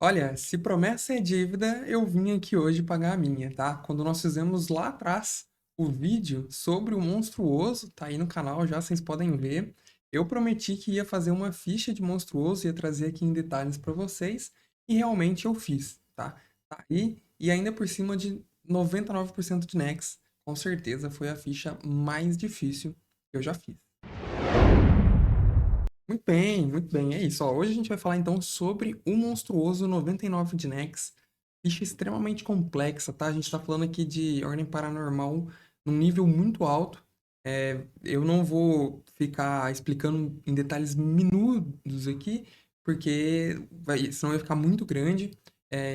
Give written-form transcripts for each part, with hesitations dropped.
Olha, se promessa é dívida, eu vim aqui hoje pagar a minha, tá? Quando nós fizemos lá atrás o vídeo sobre o monstruoso, tá aí no canal já, vocês podem ver. Eu prometi que ia fazer uma ficha de monstruoso, ia trazer aqui em detalhes para vocês, e realmente eu fiz, tá? Tá aí, e ainda por cima de 99% de Nex, com certeza foi a ficha mais difícil que eu já fiz. Muito bem, é isso. Ó, hoje a gente vai falar então sobre o monstruoso 99 de Nex, ficha extremamente complexa, tá? A gente tá falando aqui de ordem paranormal num nível muito alto. Eu não vou ficar explicando em detalhes minudos aqui, porque senão vai ficar muito grande.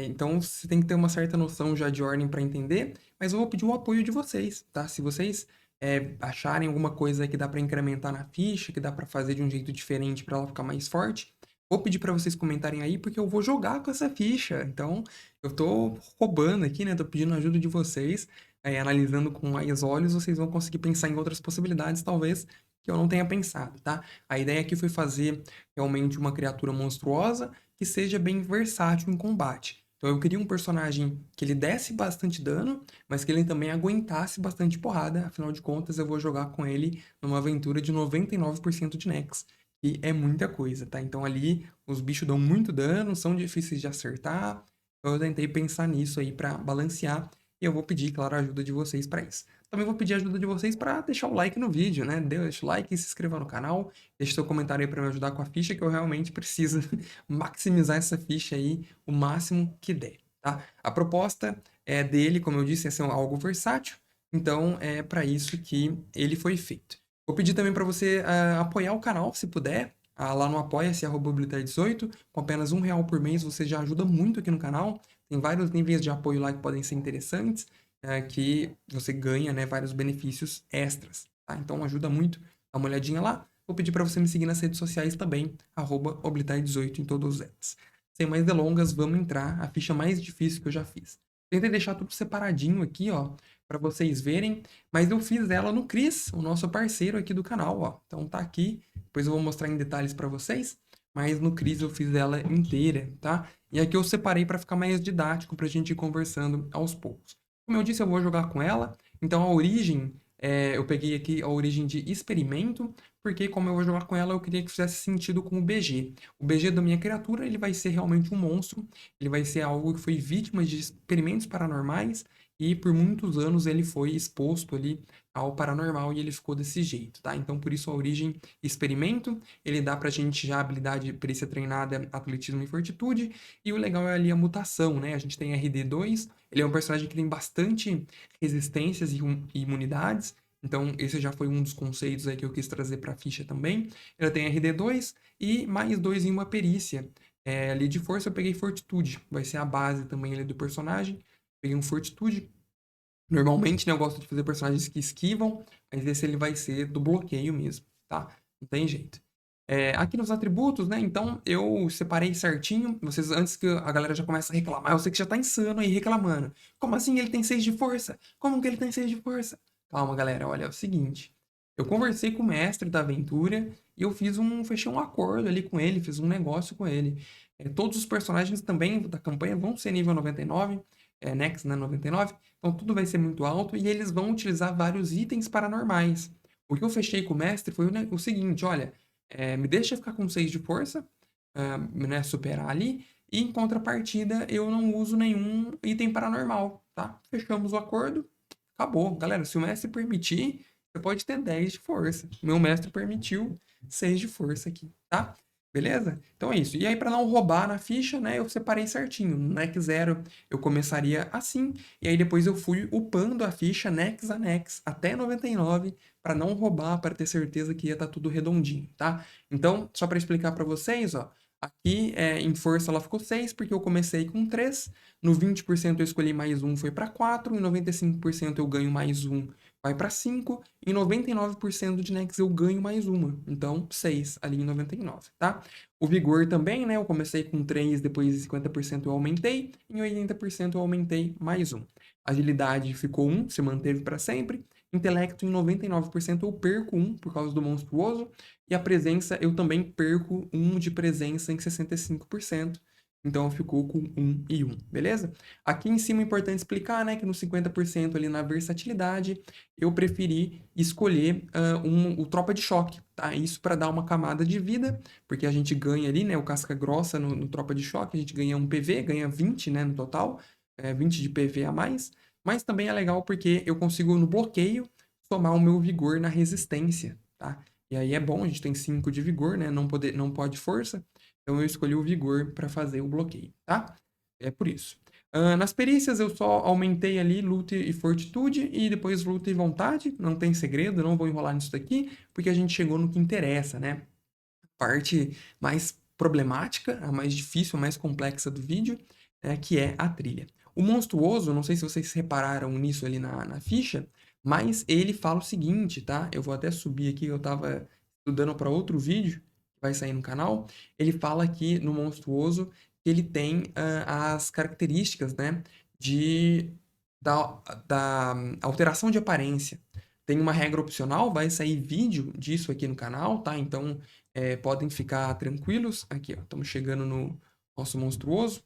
Então você tem que ter uma certa noção já de ordem para entender, mas eu vou pedir o apoio de vocês, tá? Se vocês acharem alguma coisa que dá para incrementar na ficha, que dá para fazer de um jeito diferente para ela ficar mais forte, vou pedir para vocês comentarem aí, porque eu vou jogar com essa ficha. Então, eu tô roubando aqui, né? Tô pedindo ajuda de vocês, analisando com mais olhos, vocês vão conseguir pensar em outras possibilidades, talvez, que eu não tenha pensado, tá? A ideia aqui foi fazer realmente uma criatura monstruosa que seja bem versátil em combate. Então eu queria um personagem que ele desse bastante dano, mas que ele também aguentasse bastante porrada, afinal de contas eu vou jogar com ele numa aventura de 99% de Nex, que é muita coisa, tá? Então ali os bichos dão muito dano, são difíceis de acertar, então eu tentei pensar nisso aí pra balancear, e eu vou pedir, claro, a ajuda de vocês pra isso. Também vou pedir a ajuda de vocês pra deixar o like no vídeo, né? Deixa o like, se inscreva no canal, deixe seu comentário aí pra me ajudar com a ficha, que eu realmente preciso maximizar essa ficha aí o máximo que der, tá? A proposta dele, como eu disse, é ser algo versátil, então é para isso que ele foi feito. Vou pedir também para você apoiar o canal, se puder, lá no apoia-se, @habilitar18, com apenas R$ 1 por mês você já ajuda muito aqui no canal, tem vários níveis de apoio lá que podem ser interessantes, que você ganha, né, vários benefícios extras, tá? Então ajuda muito, dá uma olhadinha lá. Vou pedir para você me seguir nas redes sociais também, @oblitar18 em todos eles. Sem mais delongas, vamos entrar a ficha mais difícil que eu já fiz. Tentei deixar tudo separadinho aqui, ó, para vocês verem, mas eu fiz ela no Cris, o nosso parceiro aqui do canal, ó. Então tá aqui, depois eu vou mostrar em detalhes para vocês, mas no Cris eu fiz ela inteira, tá? E aqui eu separei para ficar mais didático pra gente ir conversando aos poucos. Como eu disse, eu vou jogar com ela, então a origem, eu peguei aqui a origem de experimento, porque como eu vou jogar com ela, eu queria que fizesse sentido com o BG. O BG da minha criatura, ele vai ser realmente um monstro, ele vai ser algo que foi vítima de experimentos paranormais, e por muitos anos ele foi exposto ali ao paranormal e ele ficou desse jeito, tá? Então por isso a origem experimento, ele dá pra gente já habilidade perícia treinada, atletismo e fortitude, e o legal é ali a mutação, né? A gente tem RD2, ele é um personagem que tem bastante resistências e imunidades, então, esse já foi um dos conceitos aí que eu quis trazer para a ficha também. Ela tem RD2 e mais 2 em uma perícia. Ali de força eu peguei Fortitude, vai ser a base também ali do personagem. Peguei um Fortitude. Normalmente, né, eu gosto de fazer personagens que esquivam, mas esse ele vai ser do bloqueio mesmo, tá? Não tem jeito. Aqui nos atributos, né? Então eu separei certinho. Vocês, antes que a galera já comece a reclamar, eu sei que já tá insano aí reclamando. Como assim ele tem 6 de força? Como que ele tem 6 de força? Calma, galera, olha, é o seguinte. Eu conversei com o mestre da aventura e fechei um acordo ali com ele, fiz um negócio com ele. Todos os personagens também da campanha vão ser nível 99, Nex, né, 99, então tudo vai ser muito alto e eles vão utilizar vários itens paranormais. O que eu fechei com o mestre foi o seguinte, olha, me deixa ficar com 6 de força, né, superar ali, e em contrapartida eu não uso nenhum item paranormal, tá? Fechamos o acordo, acabou. Galera, se o mestre permitir, você pode ter 10 de força. Meu mestre permitiu 6 de força aqui, tá? Beleza? Então é isso. E aí, para não roubar na ficha, né, eu separei certinho. No Nex 0 eu começaria assim, e aí depois eu fui upando a ficha Nex a Nex até 99 para não roubar, para ter certeza que ia estar tudo redondinho, tá? Então, só para explicar para vocês, ó, aqui em força ela ficou 6 porque eu comecei com 3, no 20% eu escolhi mais um, foi para 4, em 95% eu ganho mais um, vai para 5, em 99% de Nex eu ganho mais uma, então 6 ali em 99, tá? O vigor também, né? Eu comecei com 3, depois em 50% eu aumentei, em 80% eu aumentei mais um. Agilidade ficou 1, se manteve para sempre. Intelecto em 99% eu perco 1 por causa do monstruoso. E a presença eu também perco 1 de presença em 65%. Então ficou com 1 e 1, beleza? Aqui em cima é importante explicar, né, que no 50% ali na versatilidade, eu preferi escolher o tropa de choque, tá? Isso para dar uma camada de vida, porque a gente ganha ali, né, o casca grossa no tropa de choque, a gente ganha 1 PV, ganha 20, né, no total, 20 de PV a mais, mas também é legal porque eu consigo no bloqueio somar o meu vigor na resistência, tá? E aí é bom, a gente tem 5 de vigor, né, não pode força, então eu escolhi o vigor para fazer o bloqueio, tá? É por isso. Nas perícias eu só aumentei ali luta e fortitude e depois luta e vontade. Não tem segredo, não vou enrolar nisso daqui, porque a gente chegou no que interessa, né? Parte mais problemática, a mais difícil, a mais complexa do vídeo, que é a trilha. O monstruoso, não sei se vocês repararam nisso ali na ficha, mas ele fala o seguinte, tá? Eu vou até subir aqui, eu estava estudando para outro vídeo que vai sair no canal. Ele fala aqui no monstruoso que ele tem as características, né, de, da alteração de aparência. Tem uma regra opcional, vai sair vídeo disso aqui no canal, tá? Então, podem ficar tranquilos. Aqui, ó, estamos chegando no nosso monstruoso.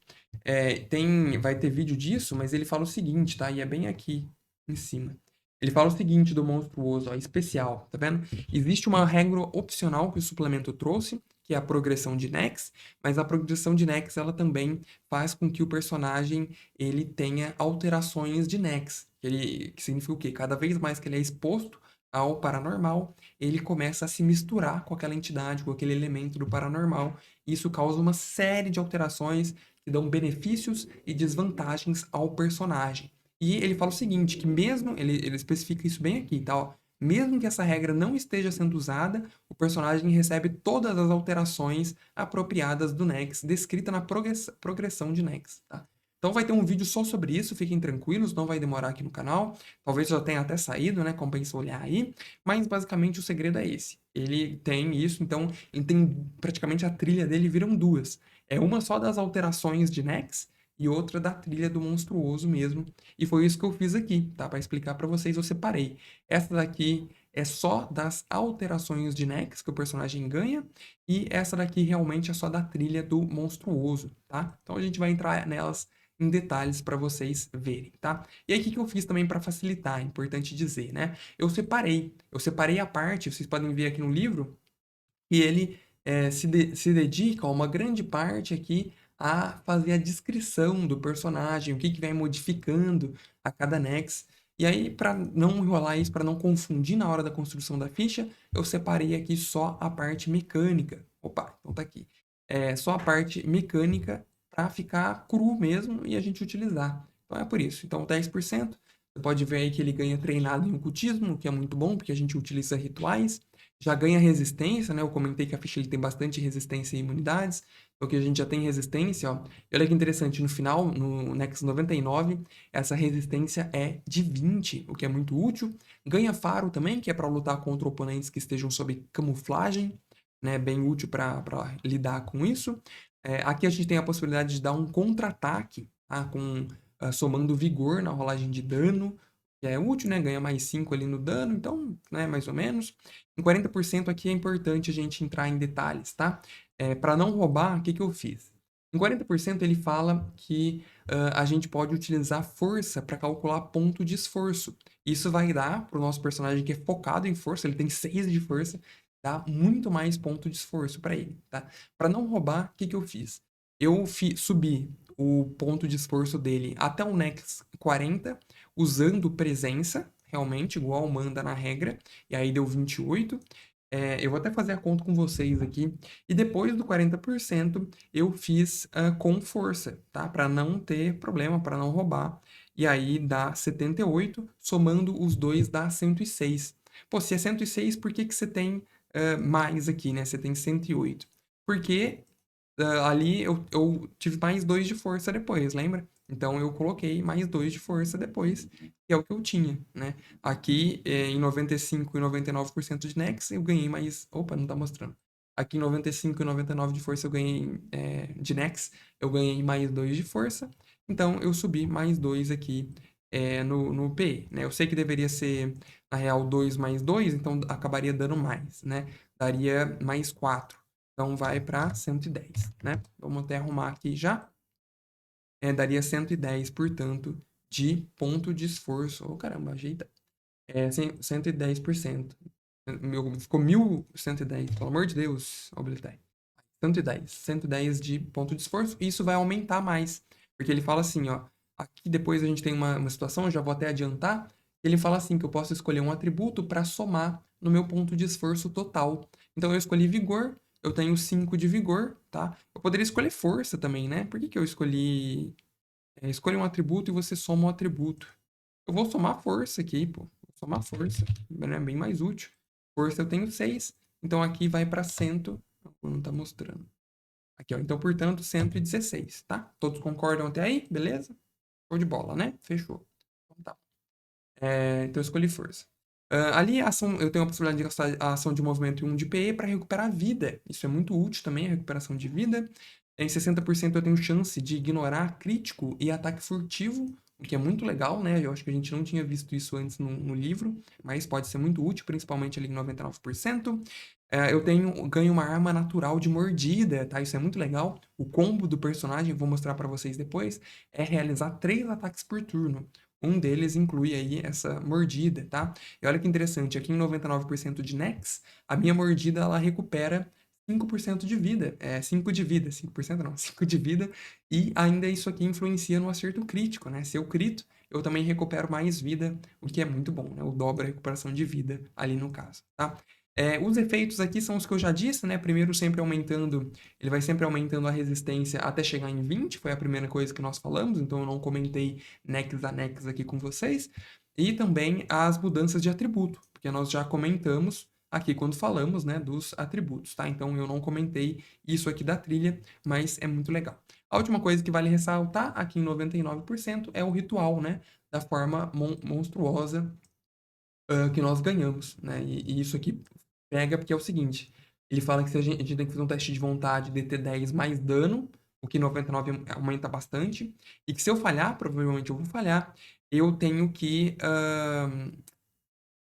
Vai ter vídeo disso, mas ele fala o seguinte, tá? E é bem aqui em cima. Ele fala o seguinte do monstruoso, ó, especial, tá vendo? Existe uma regra opcional que o suplemento trouxe, que é a progressão de Nex, mas a progressão de Nex, ela também faz com que o personagem ele tenha alterações de Nex, que significa o quê? Cada vez mais que ele é exposto ao paranormal, ele começa a se misturar com aquela entidade, com aquele elemento do paranormal. E isso causa uma série de alterações que dão benefícios e desvantagens ao personagem. E ele fala o seguinte, que mesmo, ele especifica isso bem aqui, tá? Ó, mesmo que essa regra não esteja sendo usada, o personagem recebe todas as alterações apropriadas do Nex, descrita na progressão de Nex, tá? Então vai ter um vídeo só sobre isso, fiquem tranquilos, não vai demorar aqui no canal. Talvez já tenha até saído, né? Compensa olhar aí. Mas basicamente o segredo é esse. Ele tem isso, então ele tem praticamente a trilha dele viram duas. É uma só das alterações de Nex e outra da trilha do monstruoso mesmo. E foi isso que eu fiz aqui, tá? Para explicar para vocês, eu separei. Essa daqui é só das alterações de Nex que o personagem ganha, e essa daqui realmente é só da trilha do monstruoso, tá? Então a gente vai entrar nelas em detalhes para vocês verem, tá? E aí o que que eu fiz também para facilitar, é importante dizer, né? Eu separei a parte, vocês podem ver aqui no livro, e ele se dedica a uma grande parte aqui a fazer a descrição do personagem, o que, que vai modificando a cada Nex. E aí, para não enrolar isso, para não confundir na hora da construção da ficha, eu separei aqui só a parte mecânica. Opa, então tá aqui. Só a parte mecânica para ficar cru mesmo e a gente utilizar. Então é por isso. Então 10%. Você pode ver aí que ele ganha treinado em ocultismo, que é muito bom, porque a gente utiliza rituais. Já ganha resistência, né? Eu comentei que a ficha ele tem bastante resistência e imunidades. Então que a gente já tem resistência, ó. E olha que interessante, no final, no Nex 99, essa resistência é de 20, o que é muito útil. Ganha faro também, que é para lutar contra oponentes que estejam sob camuflagem, né? Bem útil para lidar com isso. Aqui a gente tem a possibilidade de dar um contra-ataque, tá? Somando vigor na rolagem de dano, que é útil, né? Ganha mais 5 ali no dano, então, né, mais ou menos. Em 40% aqui é importante a gente entrar em detalhes, tá? Para não roubar, o que que eu fiz? Em 40% ele fala que a gente pode utilizar força para calcular ponto de esforço. Isso vai dar para o nosso personagem que é focado em força, ele tem 6 de força, dá muito mais ponto de esforço para ele, tá? Para não roubar, o que que eu fiz? Eu subi o ponto de esforço dele até o Nex 40, usando presença, realmente, igual manda na regra, e aí deu 28. Eu vou até fazer a conta com vocês aqui. E depois do 40%, eu fiz com força, tá? Para não ter problema, para não roubar. E aí dá 78, somando os dois dá 106. Pô, se é 106, por que que você tem mais aqui, né? Você tem 108. Porque ali eu tive mais 2 de força depois, lembra? Então eu coloquei mais 2 de força depois, que é o que eu tinha, né? Aqui em 95 e 99% de Nex eu ganhei mais. Opa, não tá mostrando. Aqui em 95 e 99 de força eu ganhei de Nex, eu ganhei mais 2 de força. Então eu subi mais 2 aqui no PE, né? Eu sei que deveria ser, na real, 2 mais 2, então acabaria dando mais, né? Daria mais 4. Então vai para 110, né? Vamos até arrumar aqui já. Daria 110, portanto, de ponto de esforço. Oh, caramba, ajeita. 110%. Ficou 1.110, pelo amor de Deus, habilitar. 110 de ponto de esforço. E isso vai aumentar mais. Porque ele fala assim, ó. Aqui depois a gente tem uma situação, eu já vou até adiantar. Ele fala assim que eu posso escolher um atributo para somar no meu ponto de esforço total. Então eu escolhi vigor, eu tenho 5 de vigor, tá? Eu poderia escolher força também, né? Por que que eu escolhi... escolha um atributo e você soma um atributo. Eu vou somar força aqui, pô. Vou somar força. É bem mais útil. Força eu tenho 6. Então aqui vai para 100. Não tá mostrando. Aqui, ó. Então, portanto, 116, tá? Todos concordam até aí? Beleza? Show de bola, né? Fechou. Então tá. Então eu escolhi força. Ali a ação, eu tenho a possibilidade de gastar a ação de movimento e 1 de PE para recuperar a vida. Isso é muito útil também, a recuperação de vida. Em 60% eu tenho chance de ignorar crítico e ataque furtivo, o que é muito legal, né? Eu acho que a gente não tinha visto isso antes no livro, mas pode ser muito útil, principalmente ali em 99%. Eu ganho uma arma natural de mordida, tá? Isso é muito legal. O combo do personagem, vou mostrar para vocês depois, é realizar 3 ataques por turno. Um deles inclui aí essa mordida, tá? E olha que interessante, aqui em 99% de Nex, a minha mordida ela recupera 5% de vida. 5 de vida, 5% não, 5 de vida. E ainda isso aqui influencia no acerto crítico, né? Se eu crito, eu também recupero mais vida, o que é muito bom, né? O dobra a recuperação de vida ali no caso, tá? Os efeitos aqui são os que eu já disse, né? Primeiro sempre aumentando, ele vai sempre aumentando a resistência até chegar em 20, foi a primeira coisa que nós falamos, então eu não comentei Nex a Nex aqui com vocês. E também as mudanças de atributo, porque nós já comentamos aqui quando falamos, né, dos atributos, tá? Então eu não comentei isso aqui da trilha, mas é muito legal. A última coisa que vale ressaltar aqui em 99% é o ritual, né, da forma monstruosa que nós ganhamos, né? E isso aqui pega porque é o seguinte, ele fala que se a gente tem que fazer um teste de vontade de ter 10 mais dano, o que 99 aumenta bastante, e que se eu falhar, provavelmente eu vou falhar, eu tenho que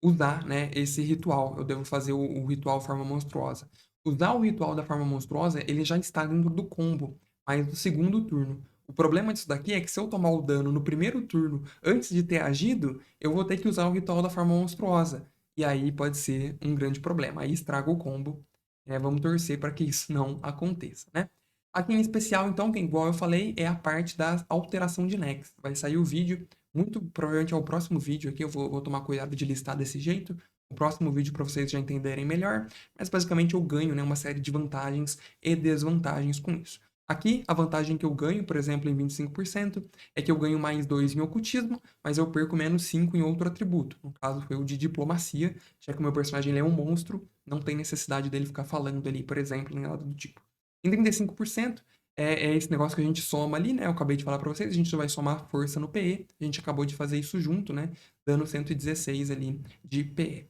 usar, né, esse ritual. Eu devo fazer o ritual forma monstruosa. Usar o ritual da forma monstruosa, ele já está dentro do combo, mas no segundo turno. O problema disso daqui é que se eu tomar o dano no primeiro turno, antes de ter agido, eu vou ter que usar o ritual da forma monstruosa. E aí pode ser um grande problema. Aí estraga o combo. Vamos torcer para que isso não aconteça, né? Aqui em especial, então, que igual eu falei, é a parte da alteração de Nex. Vai sair o vídeo muito provavelmente é o próximo vídeo aqui, eu vou tomar cuidado de listar desse jeito. O próximo vídeo para vocês já entenderem melhor, mas basicamente eu ganho, né, uma série de vantagens e desvantagens com isso. Aqui, a vantagem que eu ganho, por exemplo, em 25%, é que eu ganho mais 2 em ocultismo, mas eu perco menos 5 em outro atributo. No caso, foi o de diplomacia, já que o meu personagem ele é um monstro, não tem necessidade dele ficar falando ali, por exemplo, nem nada do tipo. Em 35%, esse negócio que a gente soma ali, né? Eu acabei de falar para vocês, a gente vai somar força no PE. A gente acabou de fazer isso junto, né? Dando 116 ali de PE.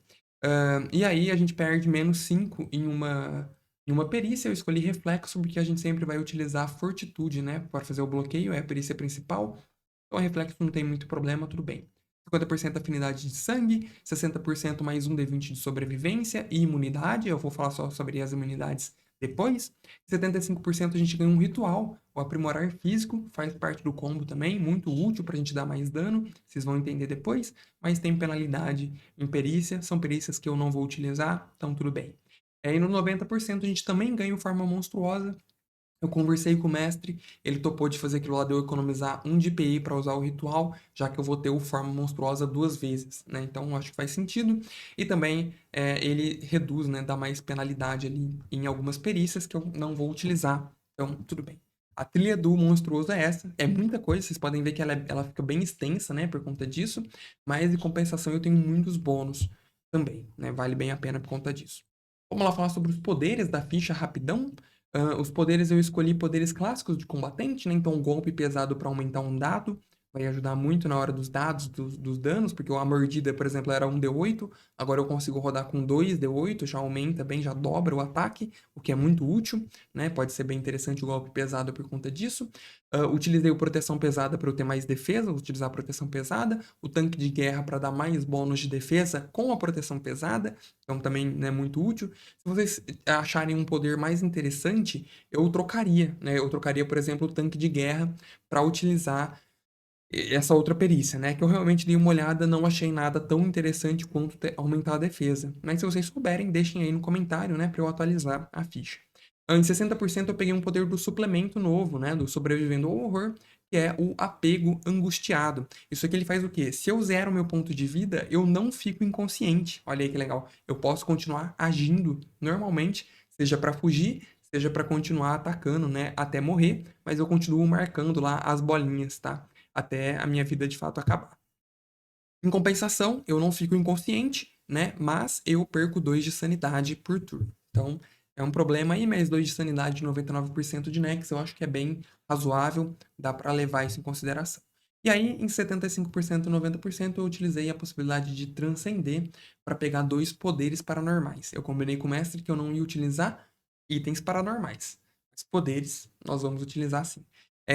E aí a gente perde menos 5 em uma perícia. Eu escolhi reflexo porque a gente sempre vai utilizar fortitude, né? Para fazer o bloqueio, é a perícia principal. Então reflexo não tem muito problema, tudo bem. 50% afinidade de sangue, 60% mais um D20 de sobrevivência e imunidade. Eu vou falar só sobre as imunidades depois. 75% a gente ganha um ritual, o aprimorar físico, faz parte do combo também, muito útil para a gente dar mais dano, vocês vão entender depois, mas tem penalidade em perícia, são perícias que eu não vou utilizar, então tudo bem. E no 90% a gente também ganha forma monstruosa. Eu conversei com o mestre, ele topou de fazer aquilo lá de eu economizar 1 de PI para usar o ritual, já que eu vou ter o forma monstruosa 2 vezes, né? Então acho que faz sentido. E também ele reduz, né? Dá mais penalidade ali em algumas perícias que eu não vou utilizar. Então, tudo bem. A trilha do monstruoso é essa. É muita coisa, vocês podem ver que ela fica bem extensa, né? Por conta disso. Mas em compensação eu tenho muitos bônus também, né? Vale bem a pena por conta disso. Vamos lá falar sobre os poderes da ficha rapidão. Os poderes eu escolhi poderes clássicos de combatente, né? Então, golpe pesado para aumentar um dado, vai ajudar muito na hora dos dados, dos danos, porque a mordida, por exemplo, era 1d8, agora eu consigo rodar com 2d8, já aumenta bem, já dobra o ataque, o que é muito útil, né? Pode ser bem interessante o golpe pesado por conta disso. Utilizei o proteção pesada para eu ter mais defesa, vou utilizar a proteção pesada, o tanque de guerra para dar mais bônus de defesa com a proteção pesada, então também é muito útil. Se vocês acharem um poder mais interessante, eu trocaria, né? Eu trocaria, por exemplo, o tanque de guerra para utilizar essa outra perícia, né? Que eu realmente dei uma olhada, não achei nada tão interessante quanto aumentar a defesa. Mas se vocês souberem, deixem aí no comentário, né? Para eu atualizar a ficha. Em 60% eu peguei um poder do suplemento novo, né? Do Sobrevivendo ao Horror, que é o Apego Angustiado. Isso aqui ele faz o quê? Se eu zero meu ponto de vida, eu não fico inconsciente. Olha aí que legal. Eu posso continuar agindo normalmente, seja para fugir, seja para continuar atacando, né? Até morrer, mas eu continuo marcando lá as bolinhas, tá? Até a minha vida de fato acabar. Em compensação, eu não fico inconsciente, né? Mas eu perco 2 de sanidade por turno. Então, é um problema aí, mas 2 de sanidade de 99% de Nex, eu acho que é bem razoável, dá para levar isso em consideração. E aí, em 75% e 90%, eu utilizei a possibilidade de transcender para pegar 2 poderes paranormais. Eu combinei com o mestre que eu não ia utilizar itens paranormais. Mas poderes, nós vamos utilizar sim.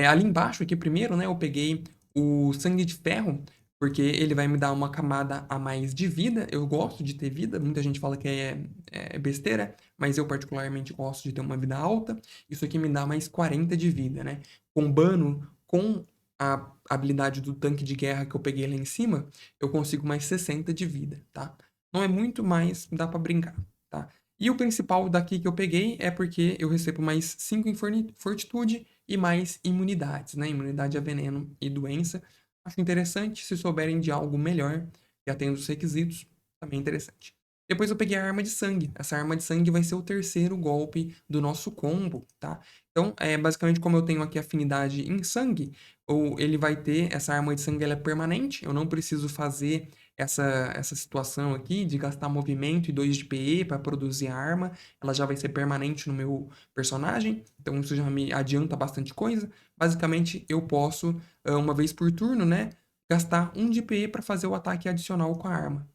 Ali embaixo, aqui primeiro, né, eu peguei o Sangue de Ferro, porque ele vai me dar uma camada a mais de vida. Eu gosto de ter vida, muita gente fala que é besteira, mas eu particularmente gosto de ter uma vida alta. Isso aqui me dá mais 40 de vida, né? Combando com a habilidade do tanque de guerra que eu peguei lá em cima, eu consigo mais 60 de vida, tá? Não é muito, mas dá pra brincar, tá? E o principal daqui que eu peguei é porque eu recebo mais 5 em fortitude e mais imunidades, né? Imunidade a veneno e doença. Acho interessante, se souberem de algo melhor, que atenda os requisitos, também é interessante. Depois eu peguei a arma de sangue. Essa arma de sangue vai ser o terceiro golpe do nosso combo, tá? Então, basicamente, como eu tenho aqui afinidade em sangue, ou ele vai ter, essa arma de sangue ela é permanente, eu não preciso fazer essa situação aqui de gastar movimento e 2 de PE para produzir a arma, ela já vai ser permanente no meu personagem, então isso já me adianta bastante coisa. Basicamente, eu posso uma vez por turno, né? Gastar 1 de PE para fazer o ataque adicional com a arma.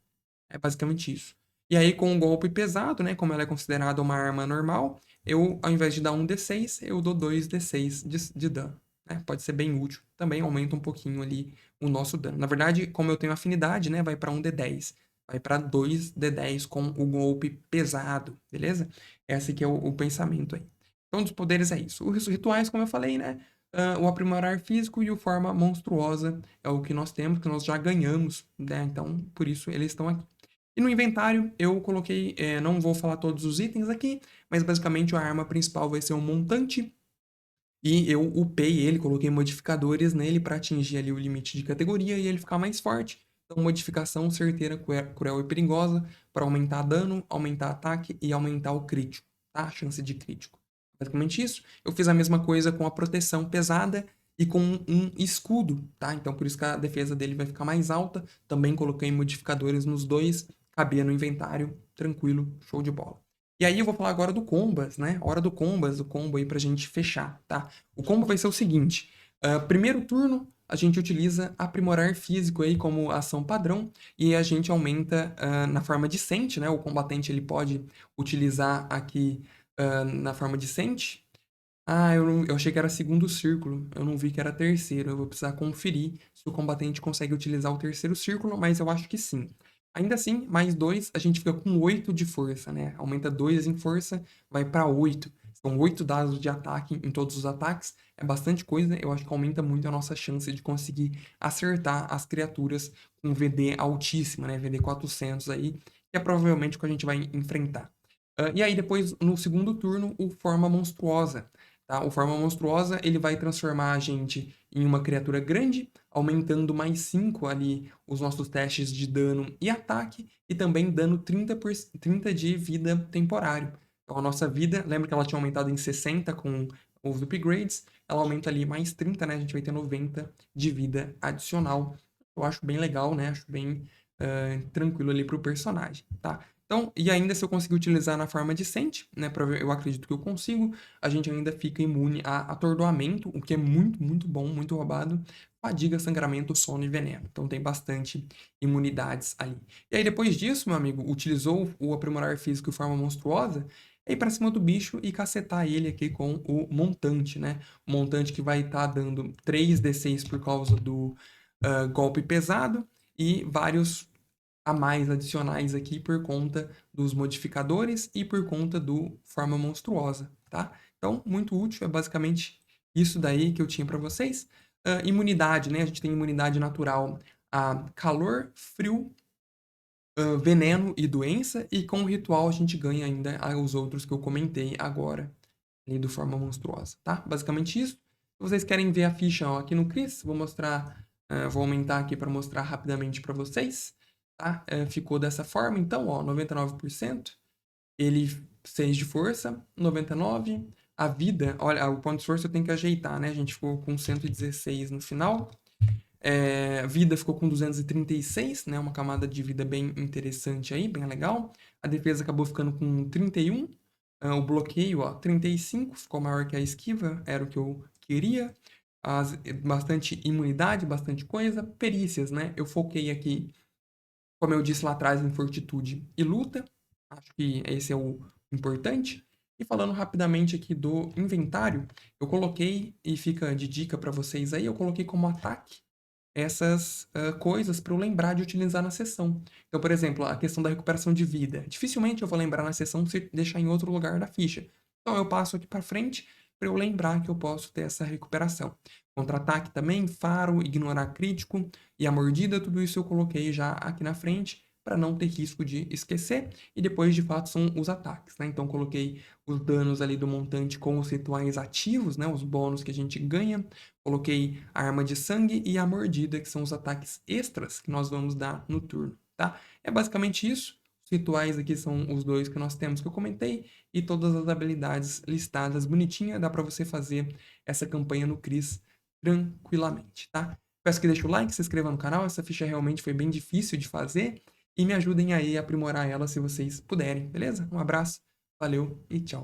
É basicamente isso. E aí, com o golpe pesado, né? Como ela é considerada uma arma normal, eu, ao invés de dar 1d6, eu dou 2d6 de dano. Né? Pode ser bem útil. Também aumenta um pouquinho ali o nosso dano. Na verdade, como eu tenho afinidade, né? Vai para 1d10. Vai para 2d10 com o golpe pesado, beleza? Esse aqui é o pensamento aí. Então, dos poderes é isso. Os rituais, como eu falei, né? O aprimorar físico e o forma monstruosa é o que nós temos, que nós já ganhamos, né? Então, por isso eles estão aqui. E no inventário, eu coloquei, não vou falar todos os itens aqui, mas basicamente a arma principal vai ser um montante. E eu upei ele, coloquei modificadores nele para atingir ali o limite de categoria e ele ficar mais forte. Então, modificação certeira, cruel e perigosa para aumentar dano, aumentar ataque e aumentar o crítico, tá? A chance de crítico. Basicamente isso. Eu fiz a mesma coisa com a proteção pesada e com um escudo, tá? Então, por isso que a defesa dele vai ficar mais alta. Também coloquei modificadores nos dois, cabia no inventário, tranquilo, show de bola. E aí eu vou falar agora do combas, né? Hora do combas, o combo aí pra gente fechar, tá? O combo vai ser o seguinte: primeiro turno, a gente utiliza aprimorar físico aí como ação padrão e a gente aumenta na forma de sente, né? O combatente ele pode utilizar aqui na forma de sente. Eu achei que era segundo círculo, eu não vi que era terceiro. Eu vou precisar conferir se o combatente consegue utilizar o terceiro círculo, mas eu acho que sim. Ainda assim, mais 2, a gente fica com 8 de força, né? Aumenta 2 em força, vai para 8. São 8 dados de ataque em todos os ataques. É bastante coisa, eu acho que aumenta muito a nossa chance de conseguir acertar as criaturas com VD altíssima, né? VD 400 aí, que é provavelmente o que a gente vai enfrentar. E aí depois, no segundo turno, o Forma Monstruosa. Tá? O Forma Monstruosa, ele vai transformar a gente em uma criatura grande, aumentando mais 5 ali os nossos testes de dano e ataque, e também dando 30 de vida temporário. Então a nossa vida, lembra que ela tinha aumentado em 60 com os upgrades, ela aumenta ali mais 30, né? A gente vai ter 90 de vida adicional. Eu acho bem legal, né? Acho bem tranquilo ali pro personagem, tá? Então, e ainda se eu conseguir utilizar na forma decente, né, eu acredito que eu consigo, a gente ainda fica imune a atordoamento, o que é muito, muito bom, muito roubado, fadiga, sangramento, sono e veneno. Então tem bastante imunidades ali. E aí depois disso, meu amigo, utilizou o aprimorar físico de forma monstruosa, é ir pra cima do bicho e cacetar ele aqui com o montante, né? O montante que vai estar dando 3d6 por causa do golpe pesado e vários a mais adicionais aqui por conta dos modificadores e por conta do forma monstruosa, tá? Então, muito útil, é basicamente isso daí que eu tinha para vocês. Imunidade, né? A gente tem imunidade natural a calor, frio, veneno e doença, e com o ritual a gente ganha ainda os outros que eu comentei agora, ali do forma monstruosa, tá? Basicamente isso. Se vocês querem ver a ficha ó, aqui no Cris, vou mostrar, vou aumentar aqui para mostrar rapidamente para vocês, tá? Ficou dessa forma, então, ó, 99%, ele 6 de força, 99, a vida, olha, o ponto de força eu tenho que ajeitar, né? A gente ficou com 116 no final, vida ficou com 236, né? Uma camada de vida bem interessante aí, bem legal. A defesa acabou ficando com 31. O bloqueio, ó, 35, ficou maior que a esquiva, era o que eu queria. Bastante imunidade, bastante coisa. Perícias, né? Eu foquei aqui, como eu disse lá atrás, em fortitude e luta. Acho que esse é o importante. E falando rapidamente aqui do inventário, eu coloquei, e fica de dica para vocês aí, eu coloquei como ataque essas coisas para eu lembrar de utilizar na sessão. Então, por exemplo, a questão da recuperação de vida. Dificilmente eu vou lembrar na sessão se deixar em outro lugar da ficha. Então, eu passo aqui para frente para eu lembrar que eu posso ter essa recuperação. Contra-ataque também, faro, ignorar crítico e a mordida, tudo isso eu coloquei já aqui na frente para não ter risco de esquecer. E depois, de fato, são os ataques, né? Então, coloquei os danos ali do montante com os rituais ativos, né? Os bônus que a gente ganha. Coloquei a arma de sangue e a mordida, que são os ataques extras que nós vamos dar no turno, tá? É basicamente isso. Os rituais aqui são os dois que nós temos que eu comentei e todas as habilidades listadas bonitinha. Dá para você fazer essa campanha no Cris tranquilamente, tá? Peço que deixe o like, se inscreva no canal. Essa ficha realmente foi bem difícil de fazer e me ajudem aí a aprimorar ela se vocês puderem, beleza? Um abraço, valeu e tchau.